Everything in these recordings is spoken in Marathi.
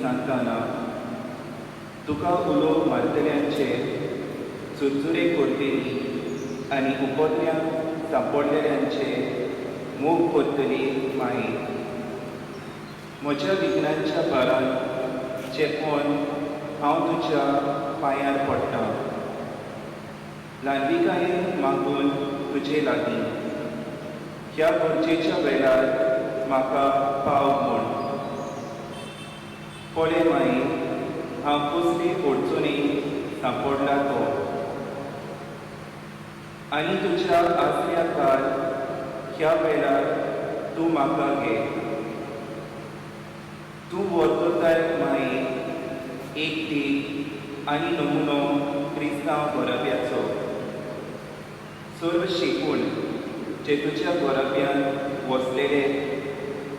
सांगतना तुका उलो मारतल्यांचे चुरचुरे करतली आनी उपोत्यांक सांपडलेल्यांचे मोग करतली माई. म्हज्या विघ्नांच्या भारान चेपोन हांव तुज्या पांयार पडटां. ल्हानविकायेन मागून तुजे लागीं ह्या गरजेच्या वेळार म्हाका पाव म्हूण. पळय माई, हांव कसली अडचणी सांपडला तो, आनी तुज्या आसल्या काळ ह्या वेळार तूं म्हाका घे. तूं वरकरताय माई एक दीक आनी नमुनो क्रिस्तांव गोरब्याचो. सर्व शेकूण जे तुज्या गोरब्यान वसलेले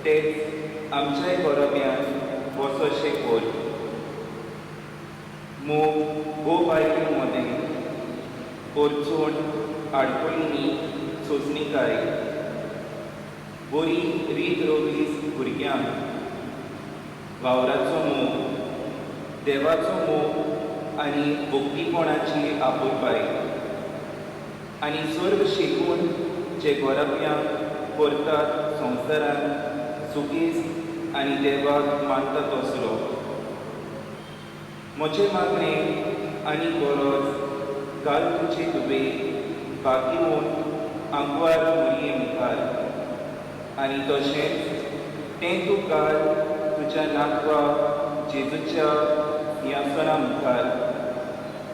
तेच आमच्याय गोरब्यान वसोशे कोर. मोग गो बायले मदें परचून आडपणींनी सोंसणीकाय बरी रीत रोवीस भुरग्यांक वावराचो मोग, देवाचो मोग आनी भक्तीपणाची आपुलबाय. आनी सर्व शेकून जे गोरब्यांक करतात संवसारांत सुखीस आनी देवाक मानता तसलो. म्हजें मागणें आनी गरज घाल तुजे दुबे बाकीवून आंकवार मुरये मुखार. आनी तशेंच तें तूं घाल तुज्या नातवा जेजूच्या सिंहासना मुखार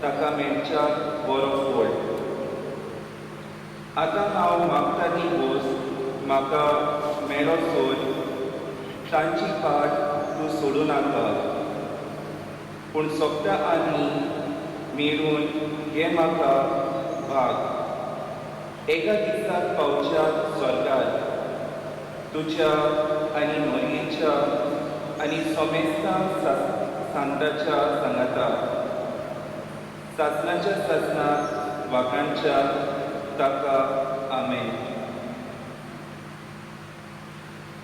ताका मेळच्याक बरो फळ. आतां हांव मागता ती वस्त म्हाका मेळो सोर, तांची पाट तूं सोडूं नाका. पूण सोंपता आनी मेळून घे म्हाका भाग. एका दिसाक पावच्या स्वर्गांत तुज्या आनी मरयेच्या आनी सोमेस्तां सांताच्या सांगाता. सासणाच्या सासणाक वाकांच्या ताका आमेन.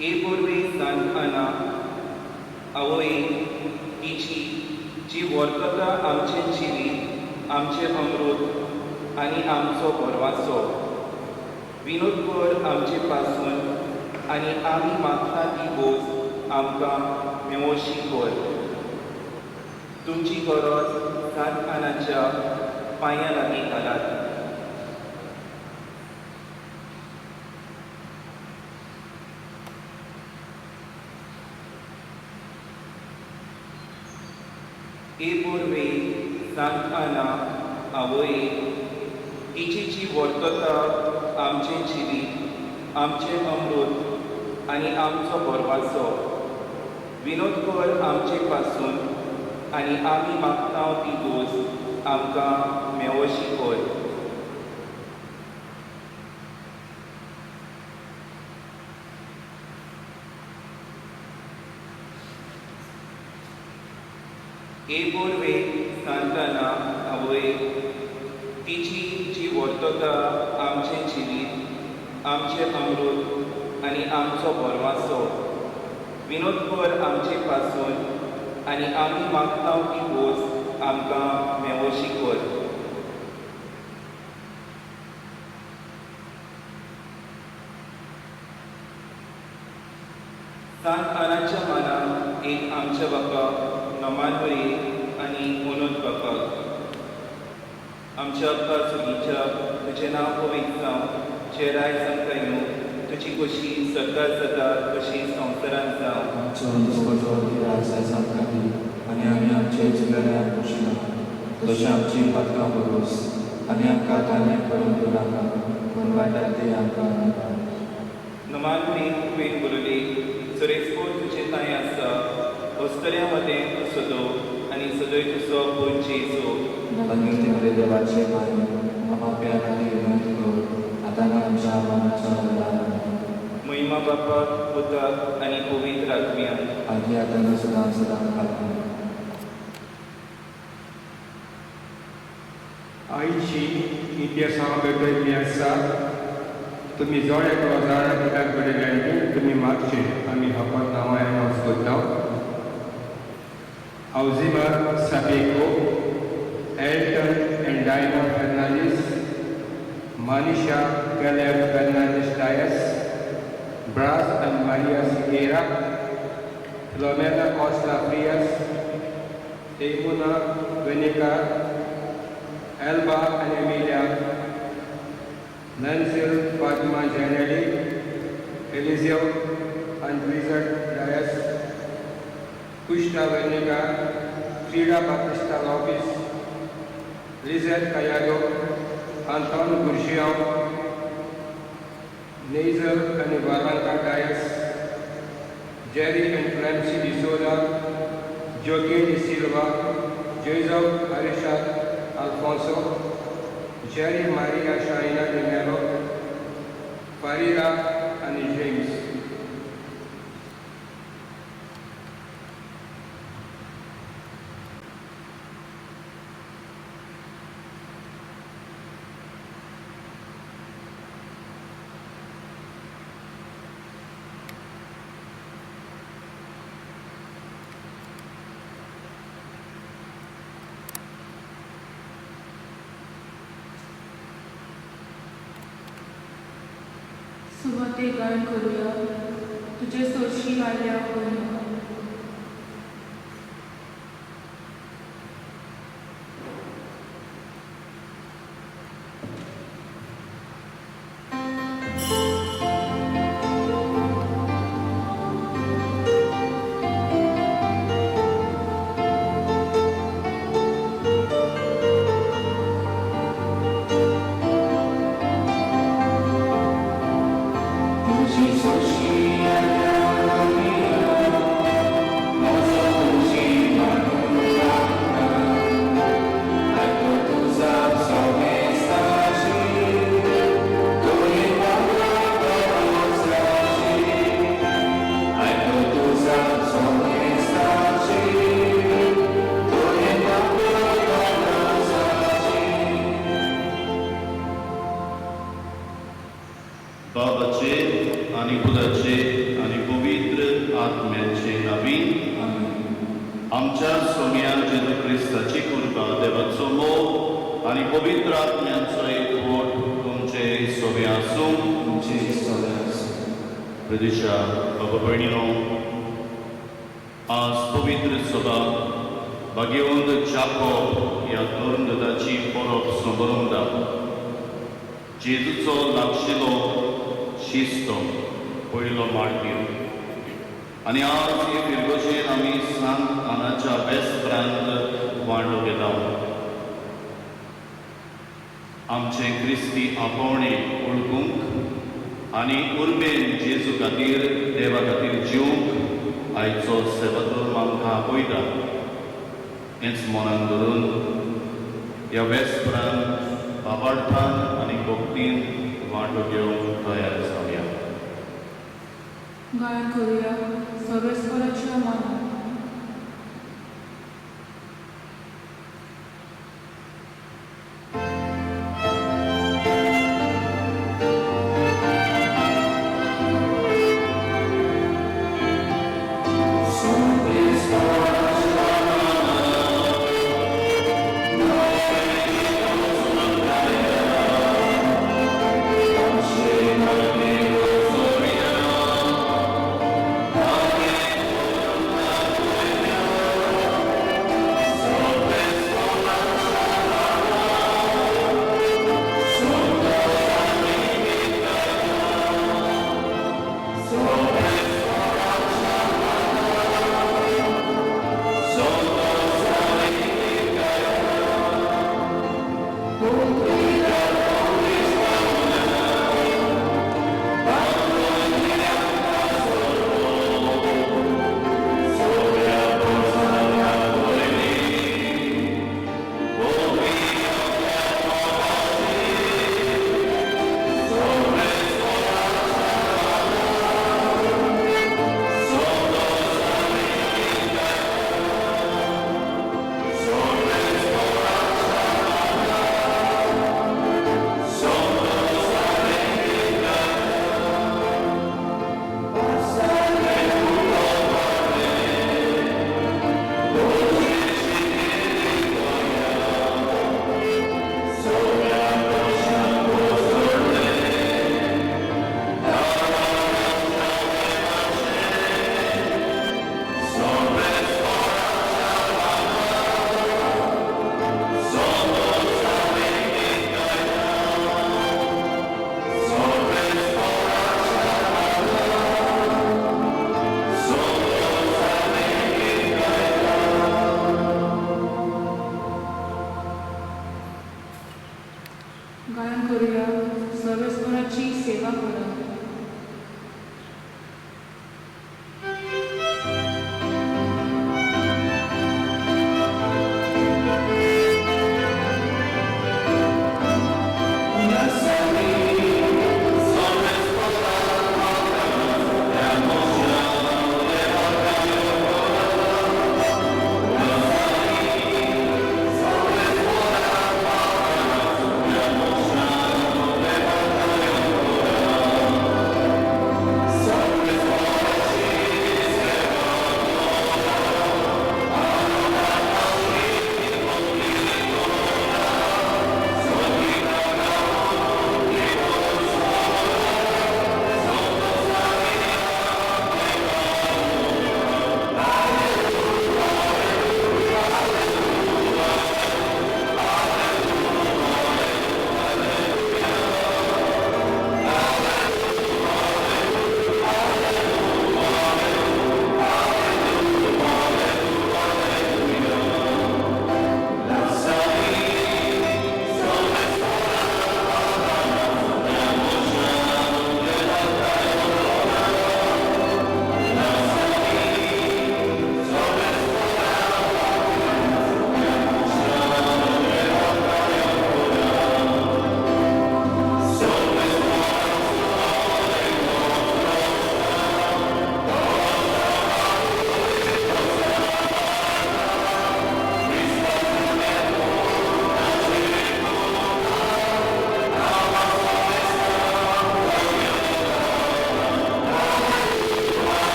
हे पोरवे सांत आना आवय तिची जी वर्तता आमचे जिवीत, आमचे अमृत आनी आमचो परवासो. विनोद कर आमचे पासून आनी आमी मागता ती वस्त आमकां मेवशी कर. तुमची गरज सांत आनाच्या पांयां लागीं घालात. हे पोरवे सांत आना आवय तिची जी वर्तता आमचे जिवीत, आमचे अमृत आनी आमचो परवासो. विनोद कर आमचे पासून आनी आमी मागता ती वस्त आमकां मेवशी कर. हे पोरवे सांत आना आवय तिची जी वर्तता आमचे जिवीत, आमचे अमृत आनी आमचो परवासो. विनोद कर आमचे पासून आनी आमी मागता ती वस्त आमकां मेवशी कर. सांत आनाच्या मानान एक आमच्या बापाक नमानवरी आनी मनोज बापाक. आमच्या अक्का चुकीच्या तुजें नांव पवित्र जावं, जे राय सांगता तुजी कशी सरकार जाता तशी संवसारांत जावं. आनी आमी आमचे चिल्लऱ्याक पोशिना तशें आमची पातकां भरोस आनी आमकां ताणें करून नाका पूण वायटाक ते आमकां नाका. नमानवरी तुवें बरयली सरेस्को तुजें ताय आसा. वस्तऱ्या मदें तूं सदो आनी सदय तुजो पूण जेजू. बंदिवते देवाचे माय आमाप्या खातीर विनंती कर आतां आमच्या आव्हानाच्या वेळार. महिमा बापाक पुताक आनी पवित्र आत्म्याक. आदी आतां सदां सदां खातीर. आईची इतिहासां बेगळी आसा. तुमी जो एक रोजार कित्याक बरयल्यांनी तुमी मागचे आमी हकत नांवांन वच करता. Alzheimer Sabeco, Elton and Diana Fernandez, Manisha Caleb Fernandez Dias, Bras and Maria Siguera, Filomena Costa Frias, Emuna Venica, Elba and Emilia, Nancy Fatima Janelli, Eliseo and Wizard Dias, Kushta Venica, Frida Batista Lopez, Lizette Callado, Anton Gurgião, Nezel and Varanka Dias, Jerry and Clancy de Souza, Joaquim de Silva, Joseph Arishad Alfonso, Jerry Maria Shaina de Melo, Farida and James. सुबह गायन करूया तुझे सोशी आल्या करूया बाबाचे आणि पुताचे आणि पवित्र आत्म्याचे नावी आमच्या स्वाम्यान जेजू क्रिस्ताची कृपा देवाचो मोग आणि पवित्र आत्म्यांचो एकवट तुमचे सोबे आसूं प्रदिशा बाबा भयणीनो आज पवित्र सभा भाग्यवंत जाकोब या तरुण दादाची परब समोरूंक जेजूचो लागशिलो शिस्तो पयलो माळदीव आनी आज हे फिरगोशेन आमी सांत आनाच्या बेस्परांत वांटो घेता आमचे क्रिस्ती आपोवणे उळकूंक आनी उर्बेन जेजू खातीर देवा खातीर जिवंक आयचो सेवाधर्म आमकां आपयता हेंच मनान धरून ह्या बेस्परांत बाबार्थान आनी भक्तीन वांटो घेवंक तयार जावया गायन करूया सर्वेस्वराच्या मनात Amen. गायन करूया सर्वेस्पराची सेवा करा. Amen.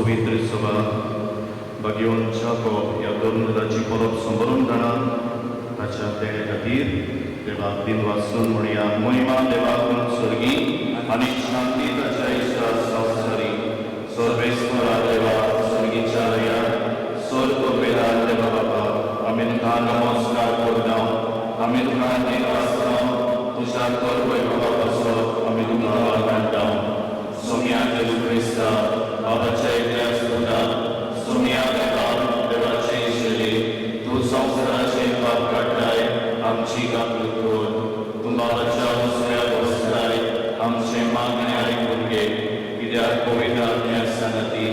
पवित्र सभा बागेवन जाकोब ह्या दोन मुलांची परब संबरून जाणा ताच्या देणे खातीर देवाक दिन वाचून म्हणया महिमा देवाक स्वर्गी आनी शांती ताच्या इश्टा संवसारी सर्वेश्वरा देवा स्वर्गीच्या या स्वर्ग वेदा देवा बाबा आमी तुका नमस्कार करता आमी तुका दिन वाचता तुझ्या कर वैभवाचो आमी तुका मानता सोम्या जेजू क्रिस्ता बाबाच्या एकल्या सुदा सोम्या देवा देवाचे इश्वरी तू संवसाराचे पाप काडटाय आमची गांभीर कर तू बाबाच्या दुसऱ्या बसताय आमचे मागणे आयकून घे कित्याक पवित्र आत्म्या सांगती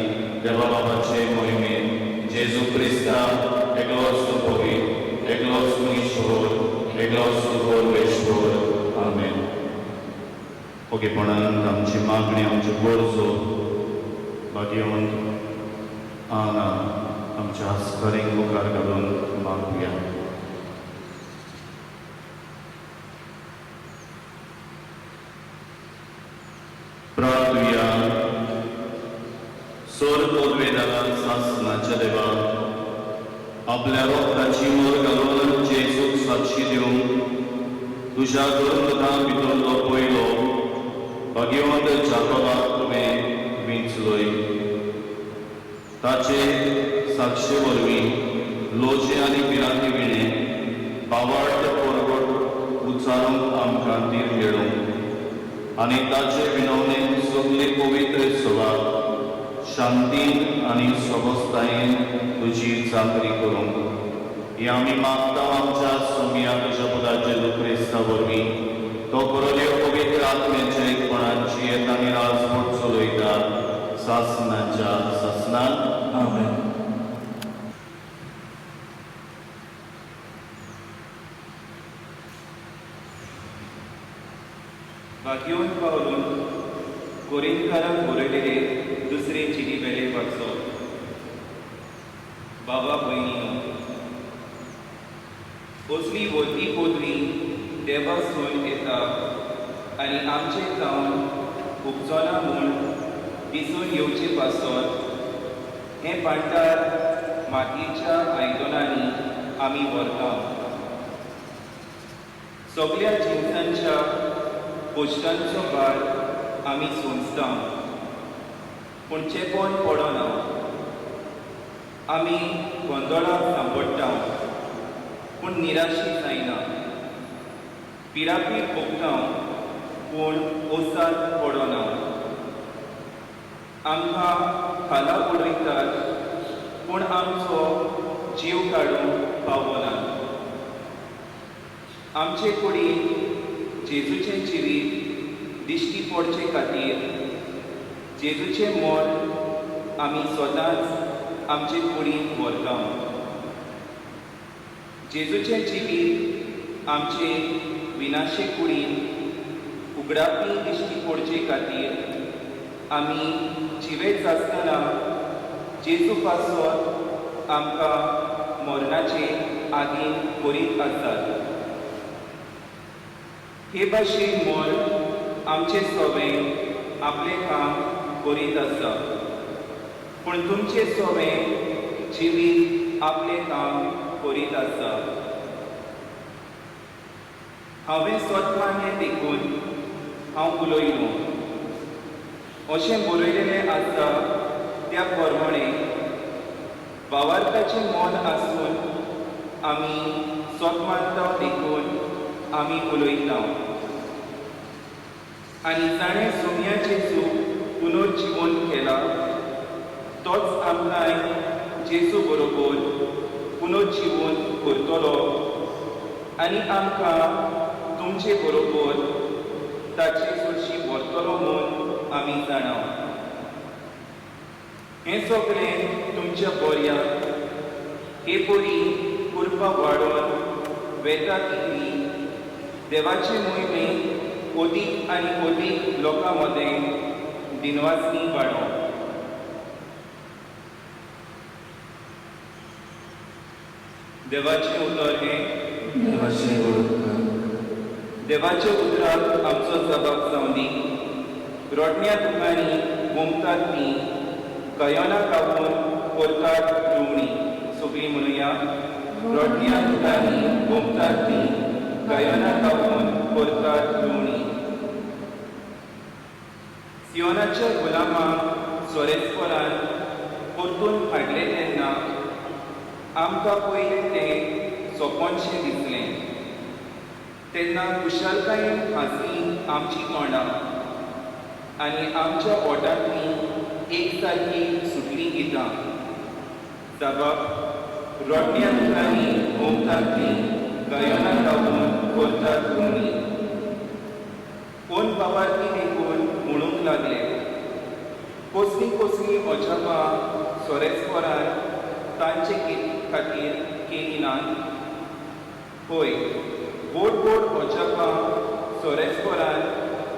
देवा बाबाचे मोहिमेन जेजू क्रिस्ता एकलोच तू पवित्र एकलोच तू ईश्वर एकलोच तू परमेश्वर आमेन ओगेपणान आमची मागणी आमच्यो गरजो बागेवन हांगा आमच्या आस्कारीक मुखार घालून मागुया प्रार्थुया स्वर्ग उद्वेदाला शासनाच्या देवा आपल्या रोगताची मोर घालून जेजूक साक्षी दिवंक तुझ्या दुर्गता भितरलो पयलो भाग्यवंत जाकोबाक तुवें विंचलोय ताचे साक्षी वरवीं लोचे आनी पिरांती विणे बावार्द परगट उचारूंक आमकां धीर मेळूंक आनी ताचे विनवणेन सगली पवित्र सभा शांतीन आनी स्वस्थायेन तुजी चाकरी करूंक ही आमी मागता आमच्या सोम्या तुज्या पुताचे जेजू क्रिस्ता वरवीं तो बरोदेव पवित्र आत्म्याच्या एकपणाची येता आनी राजमूट चलयता सासनाच्या सासनान आमेन. भाग्यवन पावलून कोरिंथकारांक बरयलेले दुसरे चिटी वेले वाचो बाबा भयणी असली वती पोतरी देवा सून येता आनी आमचे जावन उपजोना म्हूण दिसून येवचे पासत हे पांठार मातयेच्या आयदनांनी आमी व्हरता सगळ्या जिन्सांच्या पोश्टांचो भार आमी सोंसता पूण चेपण पडना आमी गोंदळाक सांपडटा पूण निराशी जायना पिरापीर भोगता पूण ओसाद पडना आमकां खाला उडयतात पूण आमचो जीव काडूंक पावना आमचे कुडीन जेजूचें जिवीत दिश्टी पडचे खातीर जेजूचें मोल आमी सदांच आमचे कुडीन व्हरता जेजूचें जिवीत आमचे विनाशे कुडीन उगडापी दिश्टी पडचे खातीर आमी जिवेत आसतना जेजू पासत आमकां मरणाचे आगीन करीत आसात हे भाशेन मोल आमचे सोबें आपले काम करीत आसा पूण तुमचे सोबें जिवीत आपले काम करीत आसा हांवें स्वतान हें देखून हांव उलयलो अशें बरयलेलें आसा त्या प्रमाणे भावार्थाचें मोल आसून आमी स्वतमानता देखून आमी उलयता आनी ताणें सोम्याचें सूख पुनर्जीवन केला तोच आमकांय जेजू बरोबर पुनर्जीवन करतलो आनी आमकां तुमचे बरोबर ताचे चडशी व्हरतलो म्हूण आमी जाणा हें सगळें तुमच्या बऱ्याक हे बरी कृपा वाडोवन वेता तितली देवाचे मोहिमेक अदीक आनी अदीक लोकां मदें दिनवासनी वाडो देवाचें उतर हें देवाचे ओळख देवाच्या उतराक आमचो जबाब जावं दी रोडण्या दुखांनी मुमतात ती गयोना गावून करतात लुवणी. सगळीं म्हणुया, रोडण्या दुकानी घुमतात ती, गयोना गावून करतात लुवणी. सियोनाच्या गुलामांक सोरेस्पोरान परतून हाडले तेन्ना आमकां पयलें तें सोंपोनशें दिसलें. तेन्ना कुशलकायेन हांसलीं आमचीं तोंडां आनी आमच्या ओठांतलीं एक सारकीं सुटलीं गितां. साबाब रोडण्या दुकानी घुमतात तीं, गयोना गावून करतात लुवणी. कोण बाबार्थी देखून म्हणूंक लागले, कसलीं कसलीं अजापां सोरेस्पोरान तांचे खातीर केलीं नात. पळय, बोड बोड अजापां सोरेस्पोरान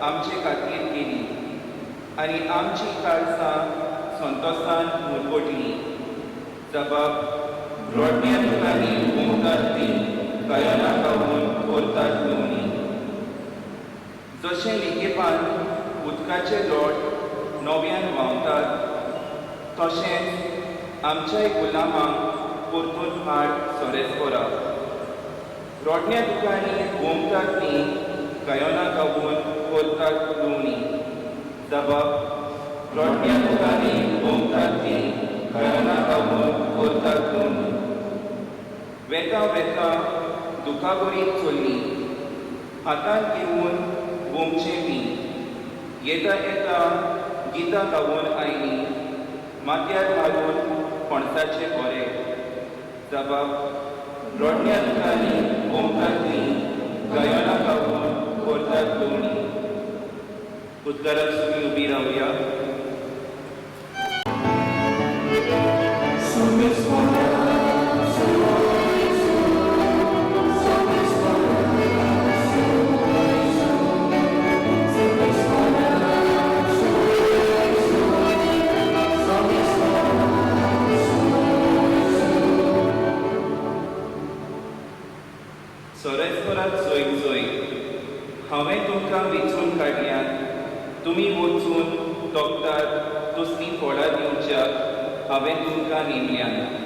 आमचे खातीर केलीं आनी आमची काळजां संतोशान मुरगोटलीं. साबाब रोडण्या दुकानी घुमतात तीं, गयोना गावून करतात लुवणी. जशें लिकेपान उदकाचे लोट नव्यान व्हांवतात, तशेंच आमच्याय गुलामांक परतून हाड सोरेस्पोरा. रोडण्या दुकानी घुमतात तीं, गयोना गावून करतात लुवणी. साबाब रोडण्या दुकानी घुमतात तीं, गयोना गावून करतात लुवणी. वेता वेता दुखाबरी चल्लीं, हातांत घेवन घुमचें बी. येता येता गितां गावून आयलीं, माथ्यार घालून पणसाचे बरे. साबाब रोडण्या दुकानी घुमतात तीं, गयोना गावून करतात लुवणी. उद्गाराक सगळीं उबी रावया. सोरेस्पोराक चोय चोय, हांवें तुमकां वेंचून काडल्यात. तुमी वचून तोखतात तसलीं फळां दिवच्याक हांवें तुमकां नेमल्यात.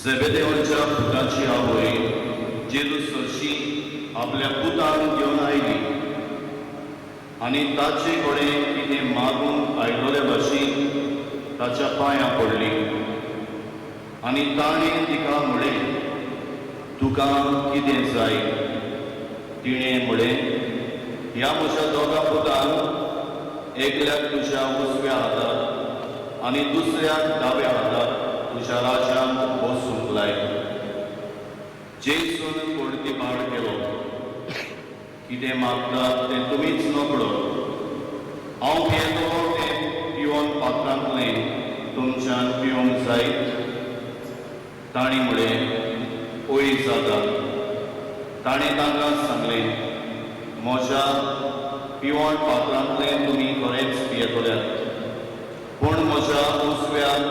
झेबेदेवाच्या पुताची आवय जेजू सरशी आपल्या पुताक घेवन आयली आनी ताचे कडेन कितें मागूंक आयलोले भाशेन ताच्या पांयां पडली. आनी ताणें तिका म्हळें, तुका कितें जाय? तिणें म्हळें, ह्या म्हज्या दोगा पुतांक एकल्याक तुज्या उजव्या हाताक आनी दुसऱ्याक दाव्या हाताक तुज्या राज्यांत बसूंक लाय. जेजून कोणतीपाड केलो, कितें मागतात तें तुमीच नकळो. हांव पियेतो तें पिवोन पात्रांतलें तुमच्यान पिवंक जायत. ताणी म्हळें, ओय जाता. ताणें तांकां सांगलें, म्हज्या पिवण पात्रांतलें तुमी खरेंच पियेतल्यात, पूण म्हज्या उजव्याक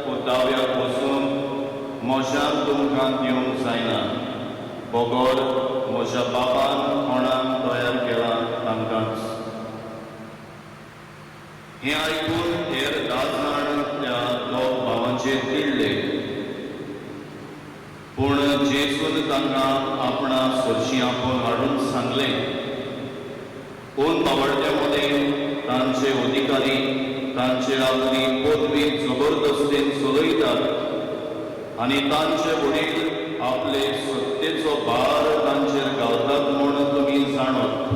वा दाव्याक बसून म्हज्यान तुमकां दिवंक जायना. बोगोर म्हज्या बापान कोणाक तयार केला तांकांच. हें आयकून हेर 10 जाण त्या दोग भावांचेर तिडले. पूण जेजून तांकां आपणा सरशी आपोवन हाडून सांगलें, कोण बावड्यामध्ये तांचे अधिकारी तांचे आपली पदवी जबरदस्तीन चलयतात आनी तांचे वडील आपले सत्तेचो भार तांचेर घालतात म्हूण तुमी जाणत.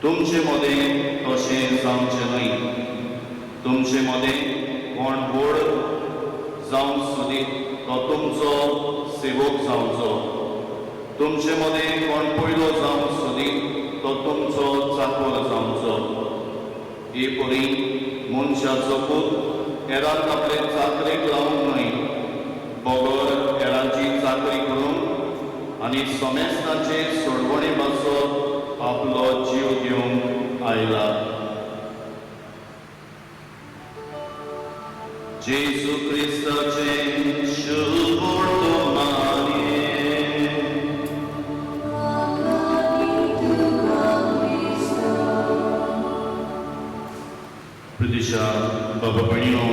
तुमचे मदें तशें जावचें न्हय. तुमचे मदें कोण व्हड जावंक सोदीत तो तुमचो सेवक जावचो. तुमचे मदें कोण पयलो जावंक सोदीत तो तुमचो चाकर जावचो. ही परी मनशाचो पूत हेरांक आपले चाकरेक लावंक न्हय, बगर हेरांची चाकरी करून आनी सोमेस्ताचे सोडवणे पासत आपलो जीव दिवंक आयला. जेजू क्रिस्ताचे शुभ वर्तमाने प्रदिशा बाबा भयणीनो,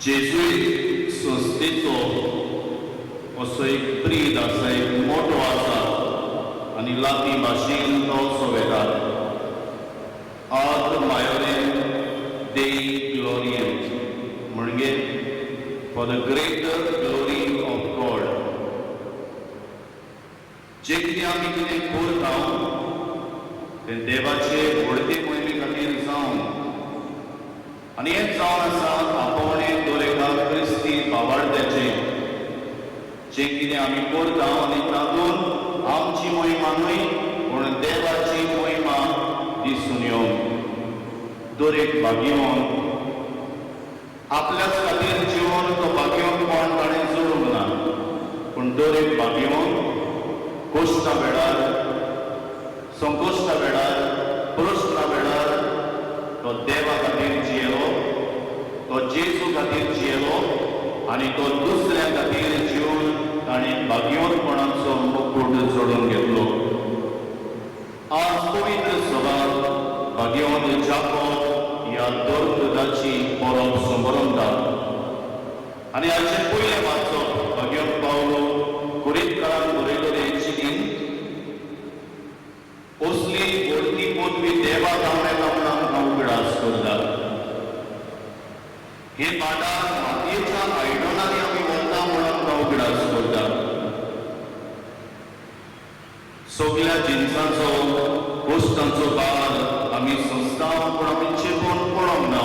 जेजुईत संस्थेचो असो एक प्रीत आसा, एक मोठो आसा आनी लाती भाशेन तो सोवेतात. आद मायोरेन देई ग्लोरियम म्हणजे for the greater glory of God. जे कितें आमी कितें करता तें देवाचे व्हडते मोहिमे खातीर जावन आनी हें जावन आसा आपोवणे दोरेका क्रिस्ती भावार्थ्याचे. जे कितें आमी करता आनी तातूंत आमची मोहिमा न्हय पूण देवाची मोहिमा दिसून येवंक. दोरेक भाग्यवन आपल्याच खातीर जिवन तो भाग्यवन कोण ताणें जोडूंक ना, पूण दोरेक भाग्यवन कोश्टा वेळार, संकोश्टा वेळार, प्रश्ना वेळार तो देवा खातीर जियेलो, तो जेजू खातीर जियेलो आनी तो दुसऱ्या खातीर जिवन ताणें भाग्यवनपणाचो मुकूट जोडून घेतलो. आज पवित्र सभा भाग्यवन जाकोब ह्या दोरदाची परब संबरमता आनी हाचे पयले वाचप भाग्यवन पावलो कुरिंथकारांत बरयलेले चिठीन असली व्हडली पदवी देवा गावणे लावणांक हांव उगडास करता. हे माडार मातयेच्या आयदनांनी आमी वता म्हणून हांव उगडास करता. सगळ्या जिन्सांचो गोश्टांचो बाल आमी संस्थाव पूण आमी चिंतून पळोवंक ना.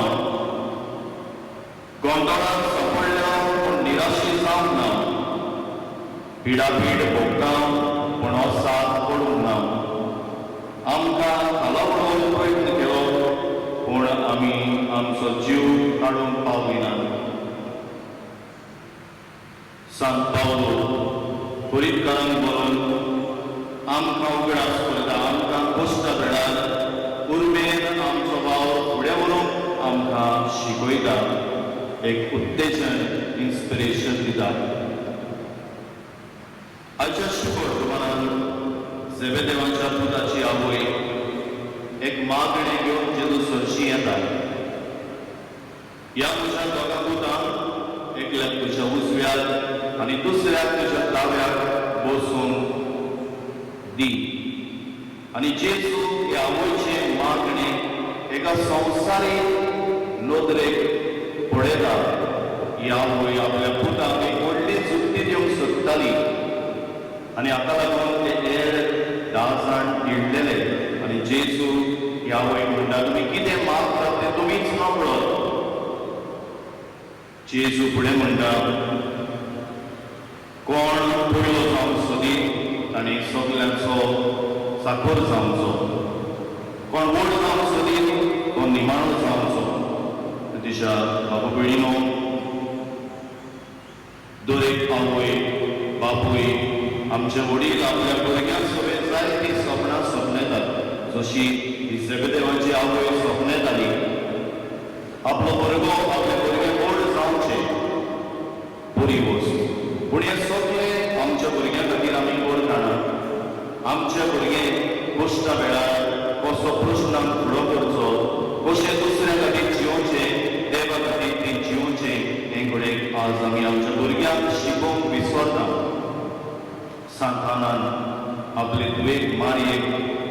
गोंदळांत सांपडल्या पूण निराशी जावंक ना. पिडापीड भोगता पूण हो साथ पडूंक ना. आमकां खालावडोवंक प्रयत्न केलो पूण आमी आमचो जीव काडूंक पावली ना. सांत पावलो कुरिंथकारांक बरोवन आमकां उगडास करता. आमकां कश्टा वेळार उर्मेन आमचो भाव फुडें व्हरूंक आमकां शिकयता, एक उत्तेजन, इन्स्पिरेशन दिता. आयच्या शुभ वर्तमानांत झेबेदेवाच्या पुताची आवय एक मागणें घेवन जेजू सरशी येता. ह्या तुज्या दोगा पुतांक एकल्याक तुज्या उजव्याक आनी दुसऱ्याक तुज्या दाव्याक बसून दी. आनी जेजू ह्या आवयचे मागणे एका संवसारीक नदरेक पळयता. ही आवय आपल्या पुताक एक व्हडली चुकती दिवंक सोदताली आनी हाका लागून ते हेर 10 जाण तिडलेले. आनी जेजू ह्या आवयक म्हणटा, तुमी कितें मागतात तें तुमीच मागळत. जेजू फुडें म्हणटा, कोण पयलो जावंक सोदीत आनी सगल्यांचो साखर जावचो, कोण व्हड जावंक सोदीत तो निमाणो जावचो. दिशा बाबा भयणीनो, दरेक आवय बापूय आमचे वडील आपल्या भुरग्यांक सगळे जायतीं सपनां सपनयतात. जशी ही झेबेदेवाची आवय सपनयताली, आपलो भुरगो आपले भुरगे व्हड जावचे, बरी वस्त. पूण हे सगळें आमच्या भुरग्यां खातीर आमी करता ना. आमचे भुरगे कश्टा वेळार कसो प्रश्नांक फुडो करचो, कशें दुसऱ्या खातीर जिवचें, देवा खातीर तें जिवचें, हे कडेन आज आमी आमच्या भुरग्यांक शिकोवंक विसरता. सांतानान आपले दुयेक मारयेक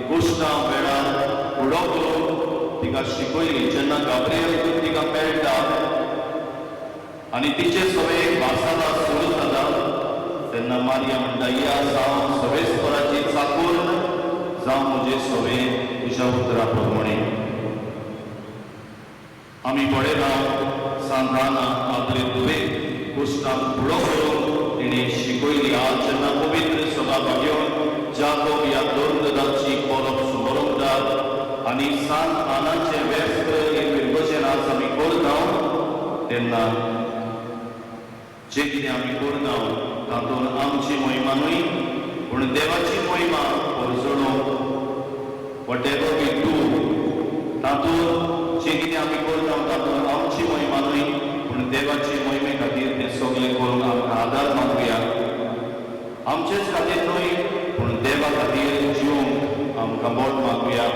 कश्टा वेळार फुडो करून तिका शिकयली. जेन्ना गाब्रिएल तिका मेळटा आनी तिचे सगळे भासाला सुरू जाता तेन्ना मारिया म्हणटा, या जावं सवेस्पराची चाकूर, जावं म्हजे सवे तुज्या उतरा प्रमाणे. आमी पळयला सांतान आपले धुवेक कुश्टाक फुडो करून तिणें शिकयली आज जेन्ना पवित्र सभा घेवन जाकोब ह्या दोर्गदाची परब समोरंभतात आनी सांत आनाचे व्यस्त हे विर्भजन आज आमी करता तेन्ना जे कितें आमी करता तातूंत आमची महिमा न्हय पूण देवाची महिमा परजोडूंक वॉटेवर वी डू तातूंत जे कितें आमी करता तातूंत आमची महिमा न्हय पूण देवाची महिमे खातीर तें सगळें करूंक आमकां आदार मागुया आमचेच खातीर न्हय पूण देवा खातीर जिवंक आमकां बोट मागुया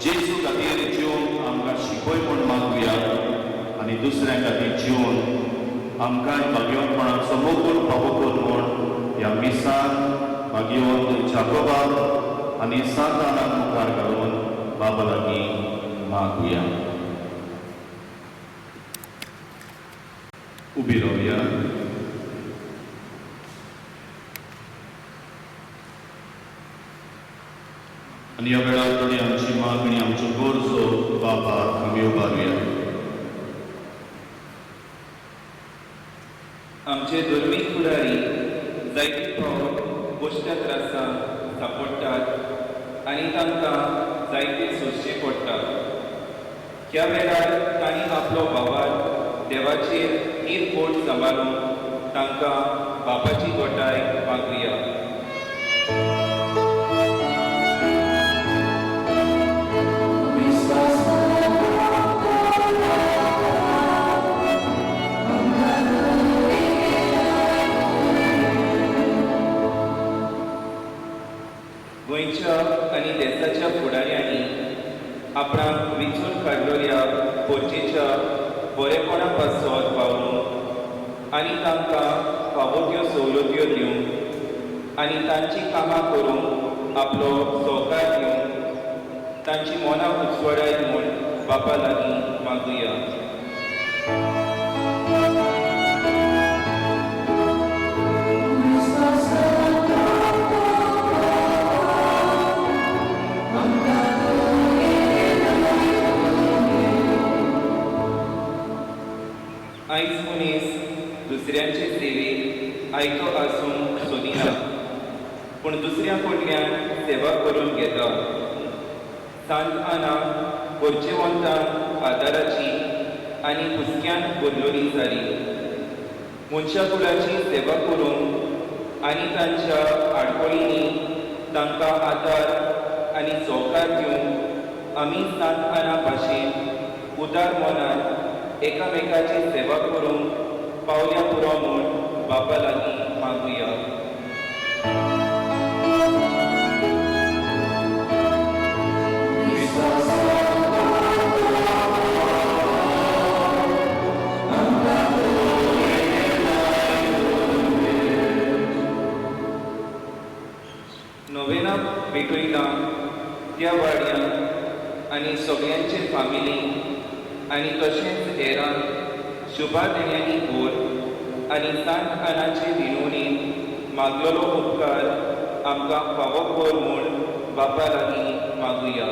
जेजू खातीर जिवंक आमकां शिकय म्हूण मागुया आनी दुसऱ्या खातीर जिवन आमकां भाग्यवंतपणाचो मोगूल फावो कर म्हूण ह्या मिसान भाग्यवंत जाकोबाक आनी सांतानाक मुखार घालून बाबा लागीं मागुया उबी रावया आनी ह्या वेळार थोडी आमची मागणी आमच्यो गरजो बाबाक आमी उबारुया आमचे धर्मीक फुडारी जायते फावट गोश्ट्या त्रासां सांपडटात आनी तांकां जायते सोंसचें पडटा ह्या वेळार तांणी आपलो बाबार देवाचेर हीर पोट सांबाळून तांकां बापाची गोठाय मागुया गोंयच्या आनी देशाच्या फुडाऱ्यांनी आपणाक विचून काडलेल्या पोरचेच्या बरेपणा पासत वावरूंक आनी तांकां फावो त्यो सवलत्यो दिवंक आनी तांची कामां करूंक आपलो सहकार दिवंक तांची मनां उजवाडाय म्हूण बापा लागीं मागुया आयज मनीस दुसऱ्यांचे सेवेक आयतो आसूंक सोदिना पूण दुसऱ्या कडल्यान सेवा करून घेता सांत आना गोरचेवंतांक आदाराची आनी हुस्क्यान भरलोली जाली मनशा कुळाची सेवा करून आनी तांच्या आडकोळींनी तांकां आदार आनी सहकार दिवंक आमी सांत आना भाशेन उदार मनान एकामेकाची सेवा करूंक पावल्या पुरो म्हूण बापा लागीं मागुया नोवेना भेटयला त्या वाड्यान आनी सगळ्यांचे फामिली आनी तशेंच हेरांक शुभादेण्यांनी भोर आनी सांत आनाचे विणवणेन मागलेलो उपकार आमकां फावो कर म्हूण बापा लागीं मागुया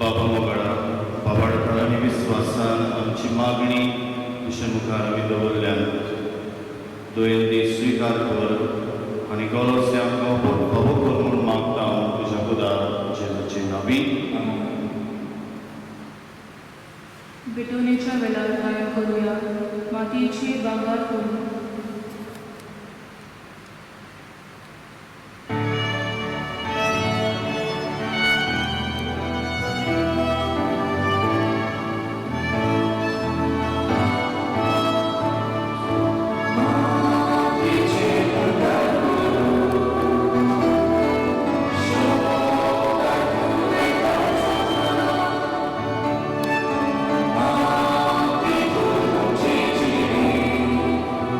बाबा मोगळा बाबाडपण आनी विस्वासान आमची मागणी तुजे मुखार आमी दवरल्यान दुयेंती स्विकार कर आनी गरज आमकां फावो कर म्हूण मागता हांव तुज्या खुदार जेजूचे नांवीन बिटोनेच्या वेळार गायन करूया मातयेची भांगर करून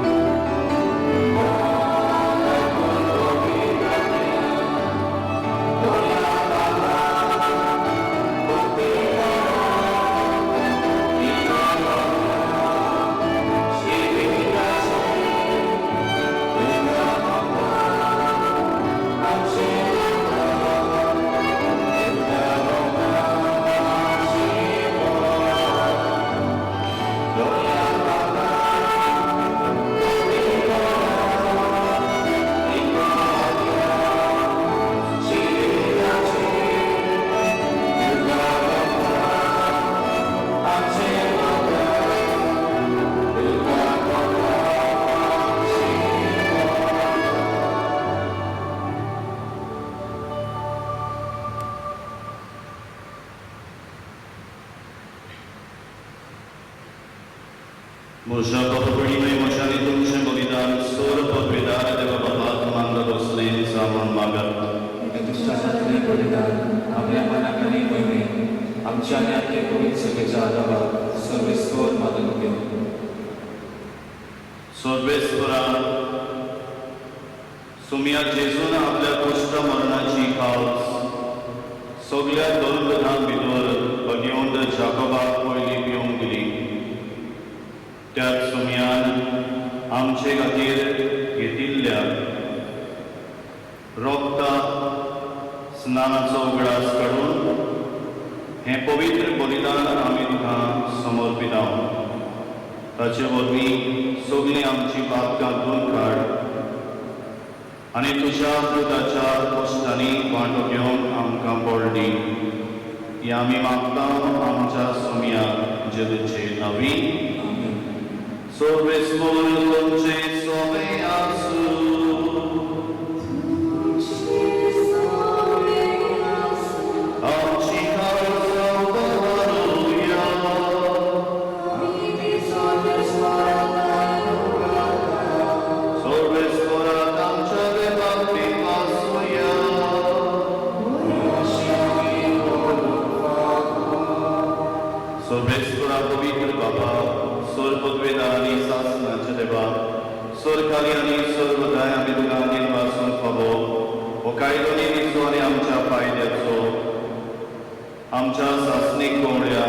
Amen. म्हज्या पवित्रपणी म्हज्यानी तुमचें बलिदान सोर पदवेदार देवा बाबाक मानत बसलें जावून मागत. हे तुमच्या सातले बलिदान आपल्या मनाखाली मोहिमे आमच्या नाट्य पवित्र सभेच्या आदारात सर्वेस्वर मागून घेऊ. सर्वेस्परा सुम्या जेजून आपल्या कश्ट मरणाची खास सगळ्या दोन भितर बगेवंत जाकोबाक पयली पिवंक दिली. त्याच सुम्यान आमचे खातीर घेतिल्ल्या रोगता स्नानाचो उगडास काडून हें पवित्र बलिदान आमी तुका समर्पितां. ताचे वरवीं सगळीं आमची पातकां धुवन काड आनी तुज्या पुताच्या कश्टांनी वांटो घेवन आमकां बळ दी. ही आमी मागता आमच्या सुम्या जेजूचे नांवी. सर्वेस्वर तुमचे सोबे आसूं. आमची खास दवरुया. सर्वेस्वराक आमच्या देवाक आसूया. सर्वेस्वरा पवित्र बाबा सोर पदवेदार आनी सासणाचे देवा सोर खाली आनी सर्वदाय आमी तुका आनीन वाचून फावो हो कायदोनी दिसो आनी आमच्या फायद्याचो आमच्या सासणीक कोवळ्या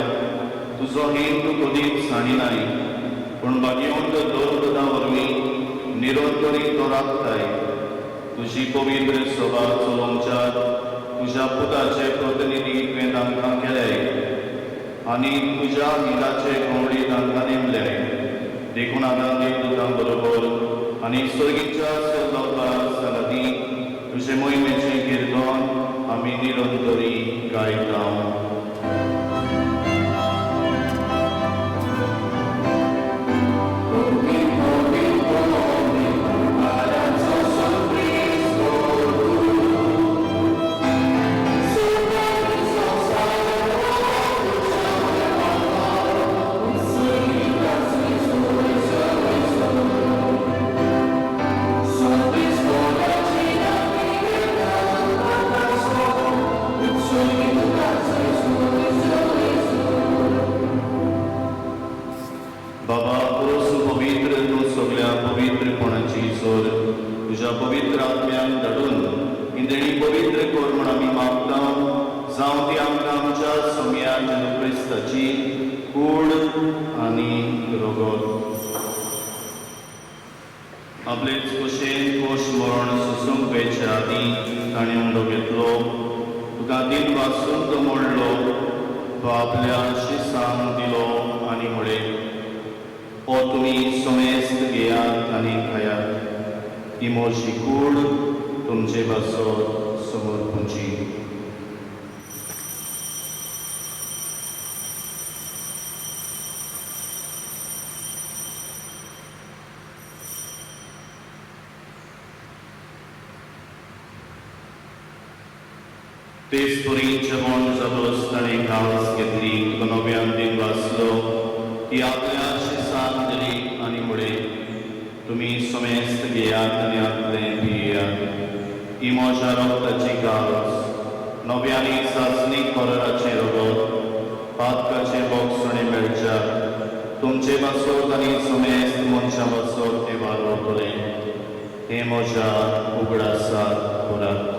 तुजो हेतू कधीच साणिनाय पूण भाग्यवंत दोन वरवीं निरंतरी तो राखताय. तुजी पवित्र सभा चलोवच्यात तुज्या पुताचे प्रतिनिधी तुवें तांकां केल्याय आनी तुज्या हिराचे कोवळी तांकां नेमल्याय. देखून आतां देव तुका बरोबर आनी सर्गीच्या सल्लोकार सांगाती तुजे मोहिमेचें कीर्तन आमी निरंतरी गायता. बाबा पुरुष पवित्र तूं सगळ्या पवित्रपणाची सोर तुज्या पवित्र आत्म्यान धाडून इंदणी पवित्र कर म्हण आमी मागता. जावं ती आमकां आमच्या सोम्या जेजू क्रिस्ताची कूड आनी रोगोत. आपलेच कुशेन कोश मरण सुसूंक पेच्या आदीं ताणें उंडो घेतलो. तुका दिन वाचून तो मोडलो तो आपल्या शिसांक दिलो आनी म्हळें ओ तुमी समेस्त घेयात आनी खायात. ही मोर्शी कूड तुमचे बसोर समोर पुंजी. तेच परी जेवण जातोच ताणें घास घेतली तुका नव्यान दिन वाचलो ती आपल्या शिसांक दिली आनी म्हळें तुमी समेस्त घेयात आनी आतलें पियेयात. ही म्हज्या रोगताची घास नव्यानी सासणी कोराचे रोगोत पातकाचे बोगसणे मेळच्यात. तुमचे बसोत आनी समेस्त मनशां बसोत ते वालोवतलें. हे म्हज्या उगडासाक करात.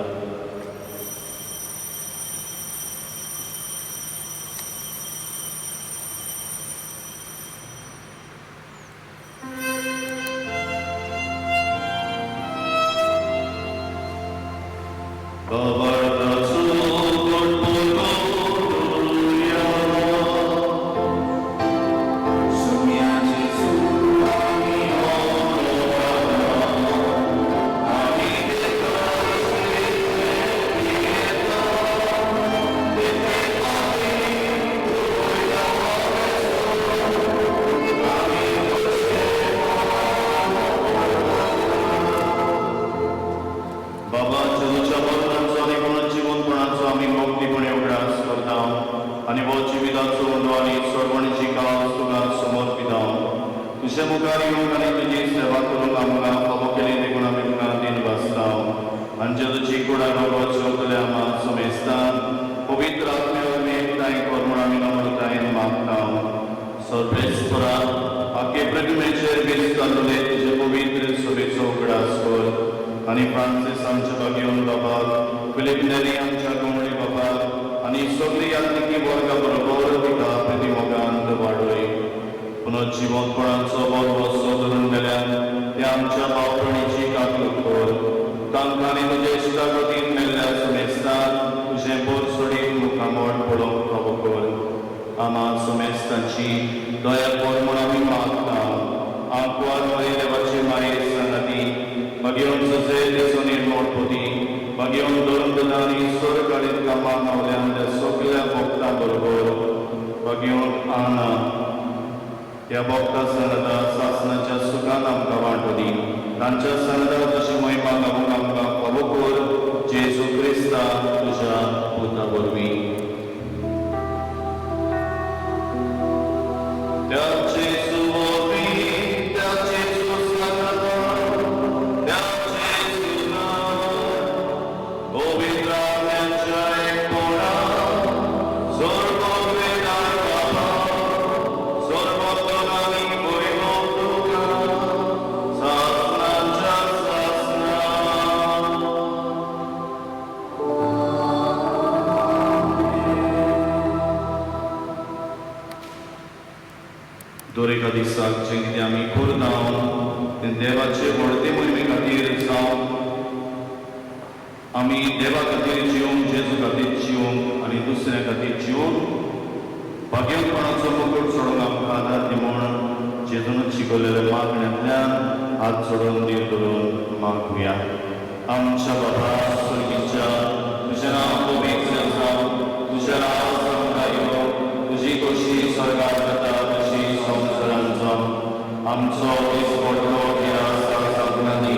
बाबा जेजूच्या मरणाचो आनी तुझे मुखार येऊन आणि तुझी सेवा करूंक आमकां फावो केली देखून आमी तुका दिन वाचतां आनी तुजी कुडा भगवत चोकले आमा सुमेस्तान पवित्र आत्म्यावर मी एकठांय कर म्हूण आमी नम्रतायेन मागतां सर्वेस्परा आख्खे प्रगमेचेर बेस घालून तुजे पवित्र सभेचो उगडास कर आनी फ्रांसीस आमच्या बागेवन बाबाक फिलिप नेरी आमच्या गवळी बाबाक आनी सगळी आत्मिकी वर्गा बरोबर तिका प्रतिमोगांत वाडय पुनर्जीवनपणाचो बरो धरून गेल्यान ते आमच्या भावभयणीची काकूट कर तांकां आनी तुजे इश्टागतीन मेल्ल्या सुमेस्तान तुजें बोर सोडीन मुखामोड पडोवंक फावो कर आमा सुमेस्तांची दया कर म्हूण आमी मागतां आमकां बरे देवाची मायेर सांगाती बगेवन सुजे तेचो निर्मळपती बगेवन धरून आनी स्वर काडीत कामाक मावल्यान त्या सगळ्या भक्तां बरोबर बगेवन आना त्या भक्ता सनदा सासनाच्या सुखान आमकां वांटोदी तांच्या सनदा तशी महिमा गावूंक आमकां फावो कर जेजू क्रिस्ता तुज्या पुता वरवीं त्या जेजू वरवीं त्या जेजू सनदा त्या जेजू नांवान पवित्र आत्म्याच्या एकपणान स्वर्ग वेदान बाबा दोरेका दिसाक जें कितें आमी करता तें देवाचे व्हडते मोहिमे खातीर जावं आमी देवा खातीर जिवंक जेजू खातीर जिवंक आनी दुसऱ्या खातीर जिवंक भाग्यवानाचो मुकुट सोडूंक आमकां आदार दी म्हूण जेजून शिकयलेल्या मागण्यांतल्यान हात जोडून दीर धरून मागुया आमच्या बाबा स्वर्गीच्या तुजें नांव पवित्र जावं तुजें राज आमकां येवं तुजी खोशी स्वर्गांत जाता तशी संवसारांत जावं आमचो दिसपडटो गिरास सांगना दी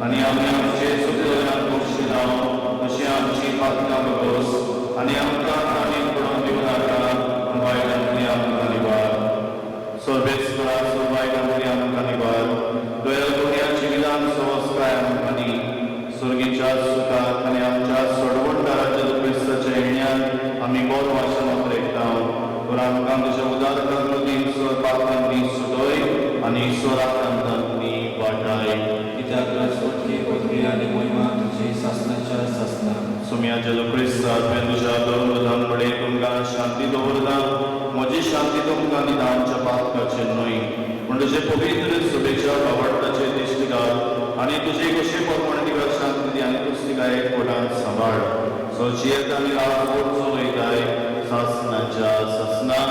आनी आमी आमचे चुकलेल्यांक खोशी लावं तशी आमची पातकां बगोस आनी आमकां आनीक पडोवन दिवं नाका पूण वायटांतली आमकां निवार सर्वेस्परा सर्वायकांतली आमकां निवार दयाल दुनियाची विधान संस्कार आमकां दी स्वर्गीच्या सुखाक आनी आमच्या सोडवणदाराच्या क्रिस्ताच्या येण्यान आमी बोर वाचन उतरयता तर आमकां तुज्या उदार काकृतीन स्वर पात्रांनी सुटय आनी स्वराकांतांनी वाटाय कित्याक राजवटी पदवी आनी महिमा तुजी सासनाच्या सासना सुम्या जेजू क्रिस्ता तुवें तुज्या दोन उदान बडे तुमकां शांती दवरता म्हजी शांती तुमकां निदानच्या पातकाचेर न्हय पूण तुजे पवित्र सुबेच्या आवडटाचे दिश्ट घाल आनी तुजी कशी परमण तिका शांती दी आनी तुज तिका एकवटान सांबाळ सो जियेत आमी रावोर चलयताय सासनाच्या सासना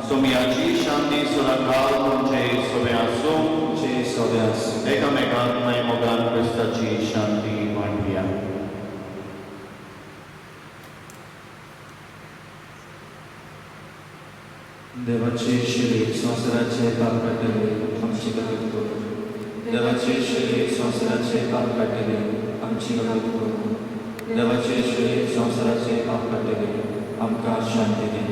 सुम्याची शांती सुराकाल म्हणजे सोबे आसूं जे सोबे आसूं एकामेकांत मोगान क्रिस्ताची शांती वांटुया देवाचे शरीर संवसाराचे पाप काडटले आमची गरज कर देवाचे शरीर संवसाराचे पाप काडटले आमची गरज कर देवाचे शरीर संवसाराचे पाप काडटले आमकां शांती दी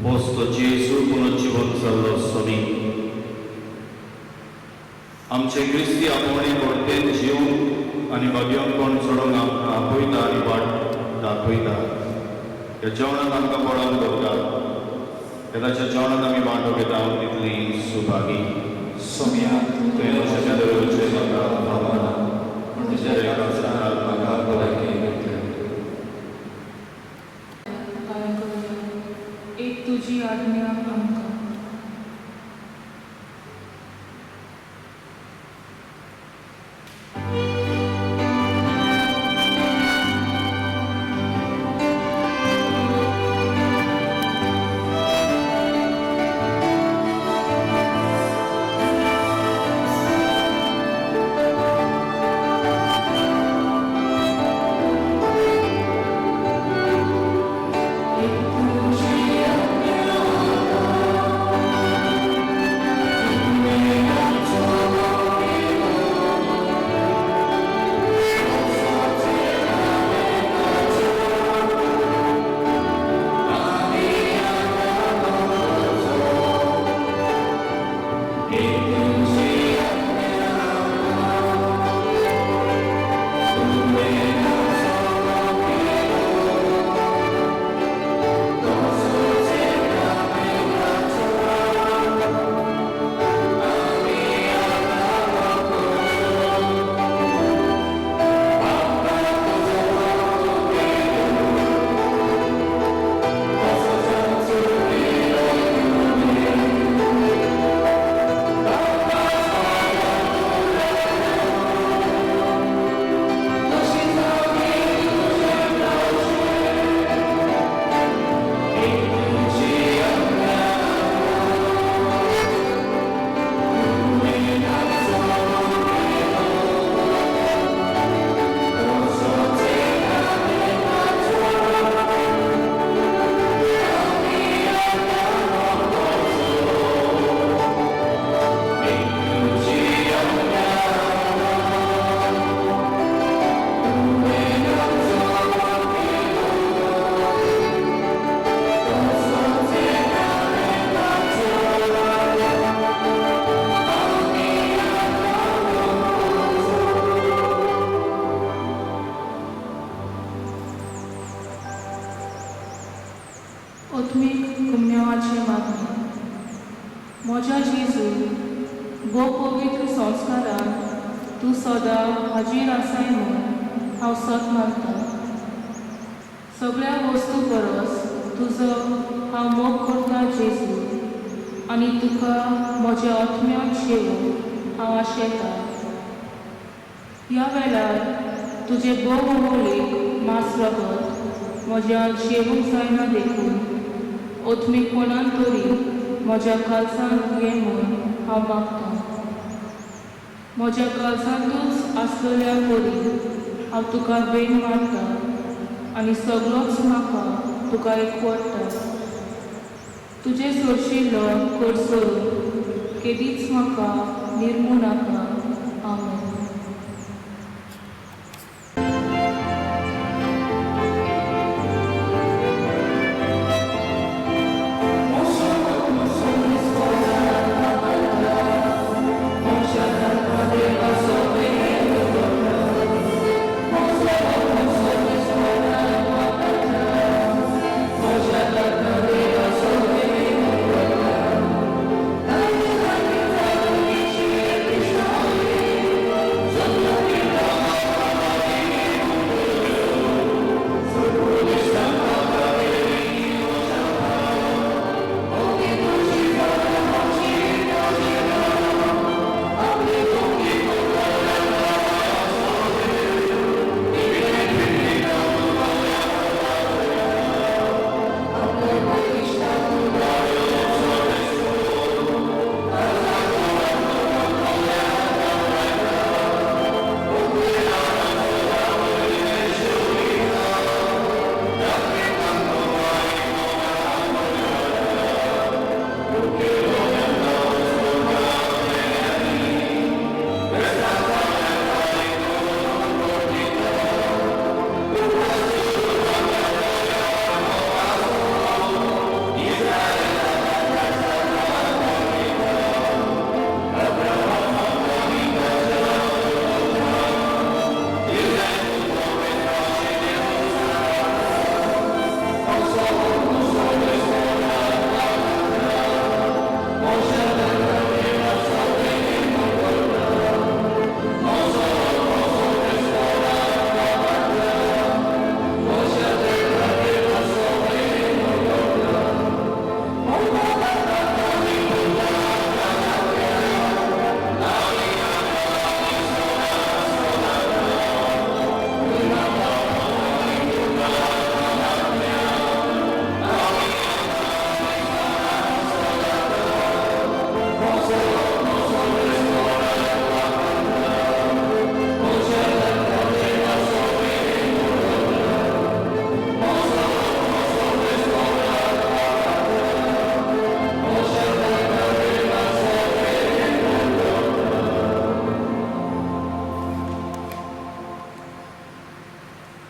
Posto Gesù पुनर्जीवन जाल्लो सोबी आमचे क्रिस्ती आपोवणे परतेन जिवंक आनी भाग्यवन कोण सोडूंक आमकां आपयता आनी वाट दाखयता ह्या जेवणाक आमकां पळोवन दवरता तेदाच्या जेवणाक आमी वांटो घेता तितली सुभागी सोम्या तुवें अशें दवरचें म्हाका भावना पूण तुज्या रेखांतल्यान म्हाका भलायकी मेळटली एक तुजी आज्ञा आमकां ओथमीक कुम्यावाचे मागणी म्हज्या जेजू भोव पवित्र संस्कारान तूं सदां हाजीर आसाय म्हूण हांव सत मानतां. सगळ्या वस्तू परस तुजो हांव मोग करतां जेजू आनी तुका म्हज्या आत्म्याक शेवूंक हांव आशेतां. ह्या वेळार तुजे भोव अमोलीक मास रगत म्हज्यान शेवूंक जायना देखून ओथमीकपणान तरी म्हज्या काळजांत घे म्हूण हांव मागतां. म्हज्या काळजांतूच आसलेल्या परी हांव तुका भेट मारतां आनी सगळोच म्हाका तुका एकवटता. तुजे सोडशिल्लो करसर केदीच म्हाका निर्मू नाका. आमेन.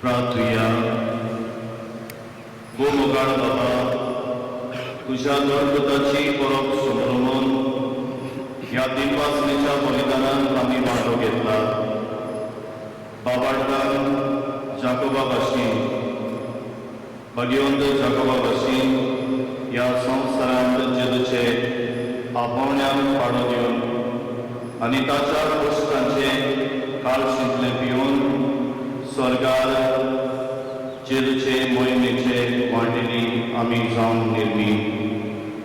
प्रार्थुया. गोमोगाळ बाबा, तुझ्या घरगुताची परब सुमरमून ह्या दिनवासनेच्या बलिदानात आम्ही वांटो घेतला. बाबाडकार जाकोबा भाशीन, भगवंत जाकोबा भाशीन ह्या संवसारांत जेजूचे आपोवण्याक फाडो दिवन आनी ताच्या कश्टांचे काळशींतले पिवन स्वर्गार जेजूचे मोहिमेचे वांटेली आमी जावन निर्मी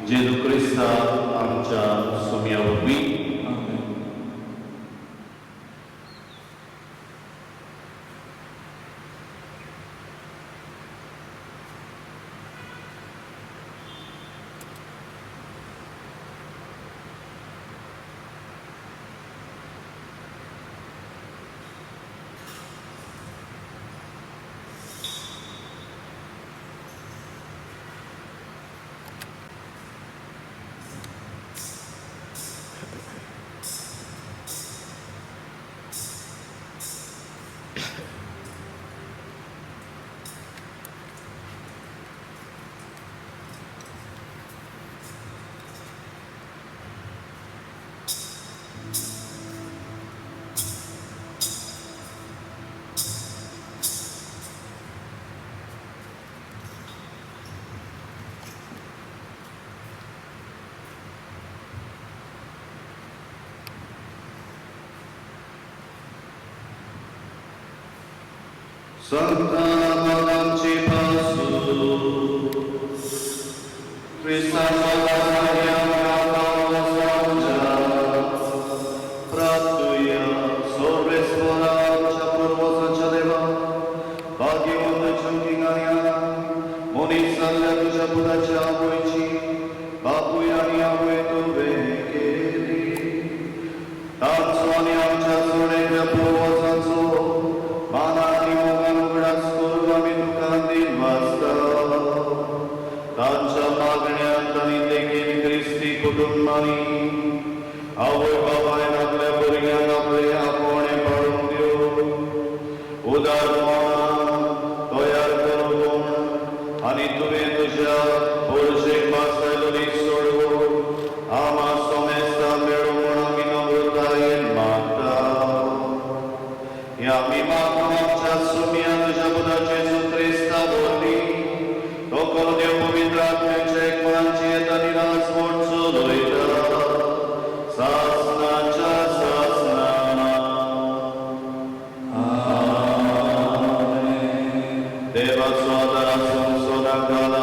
जेजू क्रिस्ता आमच्या सोम्या वरवीं. संतानांची Pasu Cristanța Maria Mea Pratuia sobre speranța purvosa cea deva Bhagyavan Chankingania Monisalla tuja Buddha cea voici Bhaguyania voitu vekeri Tansoani amcea sonega purvosa so Manani mogan ugras kurvami dukandin vasta Tancha मागण्यात आणि देखील ख्रिस्ती कुटुंबानी आवय बाबायन आपल्या भुरग्यांक आपले आपोवणे पाडून दिवं उदार मन तयार करून आनी तुवें तुज्या पोरशेक पासयलो दीस सोडून आमा सोमेस्ता मेळो म्हूण आमी नम्रतायेन मागता ह्या आमी मागून आमच्या सुम्या तुज्या पुताचे सुत्रेस्ता भोवती तो करुदेव पवित्र आत्म्याच्या एकमळांची येता निरास मोठ चलयता सासनाच्या सासना देवाचो आदार आसून सदां काळ